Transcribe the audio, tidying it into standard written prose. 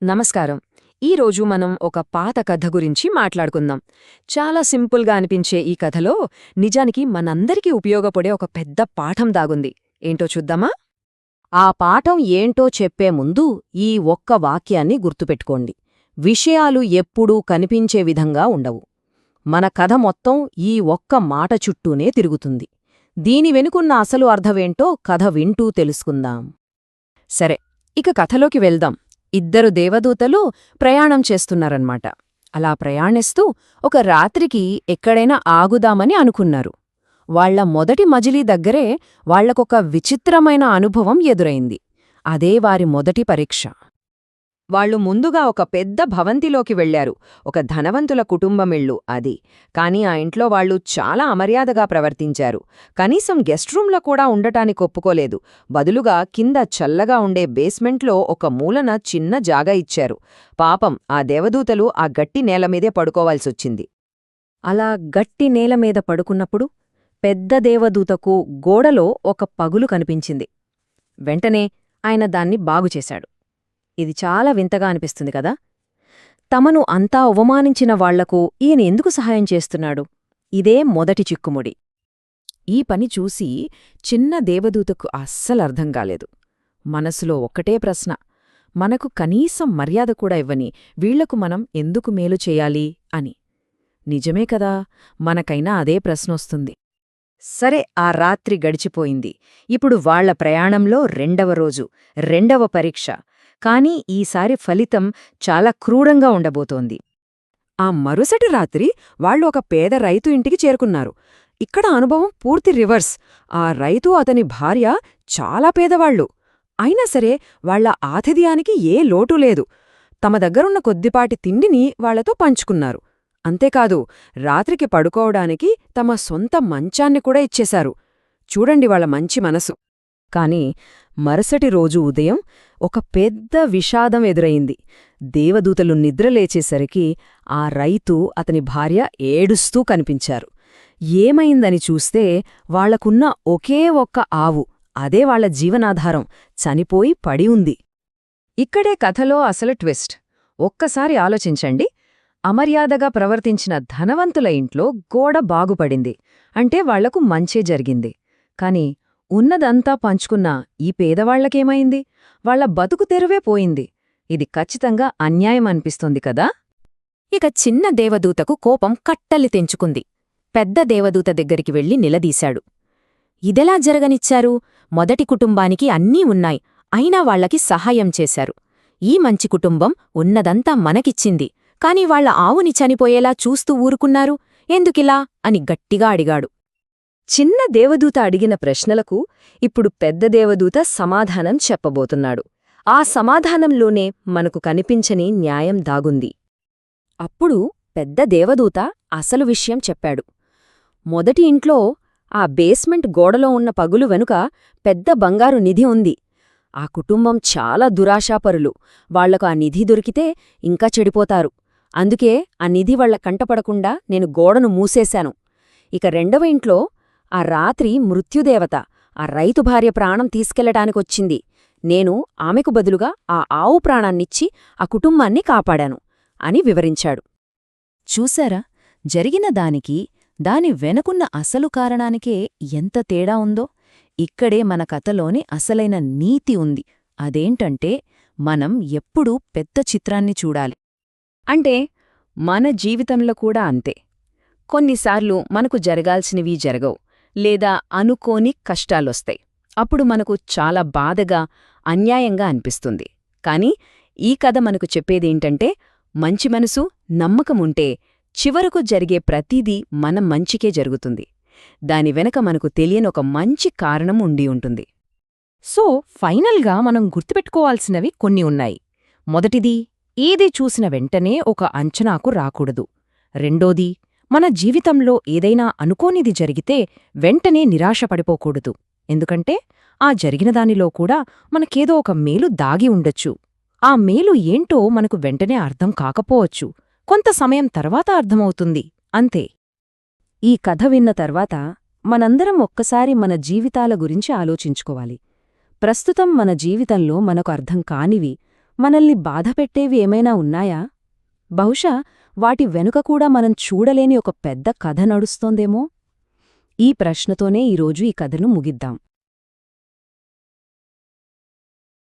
నమస్కారం. ఈరోజు మనం ఒక పాత కథ గురించి మాట్లాడుకుందాం. చాలా సింపుల్గా అనిపించే ఈ కథలో నిజానికి మనందరికీ ఉపయోగపడే ఒక పెద్ద పాఠం దాగుంది. ఏంటో చూద్దామా? ఆ పాఠం ఏంటో చెప్పే ముందు ఈ ఒక్క వాక్యాన్ని గుర్తుపెట్టుకోండి. విషయాలు ఎప్పుడూ కనిపించే విధంగా ఉండవు. మన కథ మొత్తం ఈ ఒక్క మాట చుట్టూనే తిరుగుతుంది. దీని వెనుకున్న అసలు అర్థమేంటో కథ వింటూ తెలుసుకుందాం. సరే, ఇక కథలోకి వెళ్దాం. ఇద్దరు దేవదూతలు ప్రయాణం చేస్తున్నారన్నమాట. అలా ప్రయాణిస్తూ ఒక రాత్రికి ఎక్కడైనా ఆగుదామని అనుకున్నారు. వాళ్ల మొదటి మజిలీ దగ్గరే వాళ్లకొక విచిత్రమైన అనుభవం ఎదురైంది. అదే వారి మొదటి పరీక్ష. వాళ్లు ముందుగా ఒక పెద్ద భవంతిలోకి వెళ్లారు. ఒక ధనవంతుల కుటుంబమిళ్ళు అది. కాని ఆ ఇంట్లో వాళ్లు చాలా అమర్యాదగా ప్రవర్తించారు. కనీసం గెస్ట్ రూంలో కూడా ఉండటానికి ఒప్పుకోలేదు. బదులుగా కింద చల్లగా ఉండే బేస్మెంట్లో ఒక మూలన చిన్న జాగా ఇచ్చారు. పాపం ఆ దేవదూతలు ఆ గట్టి నేలమీదే పడుకోవాల్సొచ్చింది. అలా గట్టి నేలమీద పడుకున్నప్పుడు పెద్ద దేవదూతకు గోడలో ఒక పగులు కనిపించింది. వెంటనే ఆయన దాన్ని బాగుచేశాడు. ఇది చాలా వింతగా అనిపిస్తుంది కదా? తమను అంతా అవమానించిన వాళ్లకు ఈయన ఎందుకు సహాయం చేస్తున్నాడు? ఇదే మొదటి చిక్కుముడి. ఈ పని చూసి చిన్న దేవదూతకు అస్సలర్థం కాలేదు. మనసులో ఒక్కటే ప్రశ్న: మనకు కనీసం మర్యాద కూడా ఇవ్వని వీళ్లకు మనం ఎందుకు మేలు చేయాలి అని. నిజమే కదా, మనకైనా అదే ప్రశ్నొస్తుంది. సరే, ఆ రాత్రి గడిచిపోయింది. ఇప్పుడు వాళ్ల ప్రయాణంలో రెండవ రోజు, రెండవ పరీక్ష. కానీ ఈసారి ఫలితం చాలా క్రూరంగా ఉండబోతోంది. ఆ మరుసటి రాత్రి వాళ్లు ఒక పేద రైతు ఇంటికి చేరుకున్నారు. ఇక్కడ అనుభవం పూర్తి రివర్స్. ఆ రైతు అతని భార్య చాలా పేదవాళ్లు. అయినా సరే వాళ్ల ఆతిథ్యానికి ఏ లోటూ లేదు. తమ దగ్గరున్న కొద్దిపాటి తిండిని వాళ్లతో పంచుకున్నారు. అంతేకాదు, రాత్రికి పడుకోవడానికి తమ సొంత మంచాన్ని కూడా ఇచ్చేశారు. చూడండి వాళ్ల మంచి మనసు. కాని మరుసటి రోజు ఉదయం ఒక పెద్ద విషాదం ఎదురయింది. దేవదూతలు నిద్రలేచేసరికి ఆ రైతు అతని భార్య ఏడుస్తూ కనిపించారు. ఏమైందని చూస్తే వాళ్లకున్న ఒకే ఒక్క ఆవు, అదే వాళ్ల జీవనాధారం, చనిపోయి పడి ఉంది. ఇక్కడే కథలో అసలు ట్విస్ట్. ఒక్కసారి ఆలోచించండి. అమర్యాదగా ప్రవర్తించిన ధనవంతుల ఇంట్లో గోడ బాగుపడింది అంటే వాళ్లకు మంచే జరిగింది. కాని ఉన్నదంతా పంచుకున్న ఈ పేదవాళ్లకేమైంది? వాళ్ల బతుకు తెరువే పోయింది. ఇది ఖచ్చితంగా అన్యాయం అనిపిస్తోంది కదా? ఇక చిన్న దేవదూతకు కోపం కట్టలి తెంచుకుంది. పెద్ద దేవదూత దగ్గరికి వెళ్లి నిలదీశాడు. ఇదెలా జరగనిచ్చారు? మొదటి కుటుంబానికి అన్నీ ఉన్నాయి, అయినా వాళ్లకి సహాయం చేశారు. ఈ మంచి కుటుంబం ఉన్నదంతా మనకిచ్చింది, కాని వాళ్ల ఆవుని చనిపోయేలా చూస్తూ ఊరుకున్నారు, ఎందుకిలా అని గట్టిగా అడిగాడు. చిన్న దేవదూత అడిగిన ప్రశ్నలకు ఇప్పుడు పెద్ద దేవదూత సమాధానం చెప్పబోతున్నాడు. ఆ సమాధానంలోనే మనకు కనిపించని న్యాయం దాగుంది. అప్పుడు పెద్ద దేవదూత అసలు విషయం చెప్పాడు. మొదటి ఇంట్లో ఆ బేస్మెంట్ గోడలో ఉన్న పగులు వెనుక పెద్ద బంగారు నిధి ఉంది. ఆ కుటుంబం చాలా దురాశాపరులు. వాళ్లకు ఆ నిధి దొరికితే ఇంకా చెడిపోతారు. అందుకే ఆ నిధి వాళ్ల కంటపడకుండా నేను గోడను మూసేశాను. ఇక రెండవ ఇంట్లో ఆ రాత్రి మృత్యుదేవత ఆ రైతు భార్య ప్రాణం తీసుకెళ్లటానికొచ్చింది. నేను ఆమెకు బదులుగా ఆ ఆవు ప్రాణాన్నిచ్చి ఆ కుటుంబాన్ని కాపాడాను అని వివరించాడు. చూశారా, జరిగిన దానికి దాని వెనకున్న అసలు కారణానికే ఎంత తేడా ఉందో? ఇక్కడే మన కథలోని అసలైన నీతి ఉంది. అదేంటంటే మనం ఎప్పుడూ పెద్ద చిత్రాన్ని చూడాలి. అంటే మన జీవితంలో కూడా అంతే. కొన్నిసార్లు మనకు జరగాల్సినవి జరగవు, లేదా అనుకోని కష్టాలొస్తాయి. అప్పుడు మనకు చాలా బాధగా, అన్యాయంగా అనిపిస్తుంది. కాని ఈ కథ మనకు చెప్పేదేంటంటే మంచి మనసు, నమ్మకముంటే చివరకు జరిగే ప్రతిదీ మన మంచికే జరుగుతుంది. దాని వెనక మనకు తెలియని ఒక మంచి కారణం ఉండి ఉంటుంది. సో ఫైనల్గా మనం గుర్తుపెట్టుకోవాల్సినవి కొన్ని ఉన్నాయి. మొదటిది, ఏది చూసిన వెంటనే ఒక అంచనాకు రాకూడదు. రెండోది, మన జీవితంలో ఏదైనా అనుకోనిది జరిగితే వెంటనే నిరాశపడిపోకూడదు. ఎందుకంటే ఆ జరిగిన దానిలో కూడా మనకేదో ఒక మేలు దాగి ఉండొచ్చు. ఆ మేలు ఏంటో మనకు వెంటనే అర్థం కాకపోవచ్చు, కొంత సమయం తర్వాత అర్థమవుతుంది, అంతే. ఈ కథ విన్న తర్వాత మనందరం ఒక్కసారి మన జీవితాల గురించి ఆలోచించుకోవాలి. ప్రస్తుతం మన జీవితంలో మనకు అర్థం కానివి, మనల్ని బాధపెట్టేవి ఏమైనా ఉన్నాయా? బహుశా వాటి వెనుక కూడా మనం చూడలేని ఒక పెద్ద కథ నడుస్తోందేమో? ఈ ప్రశ్నతోనే ఈరోజు ఈ కథను ముగిద్దాం.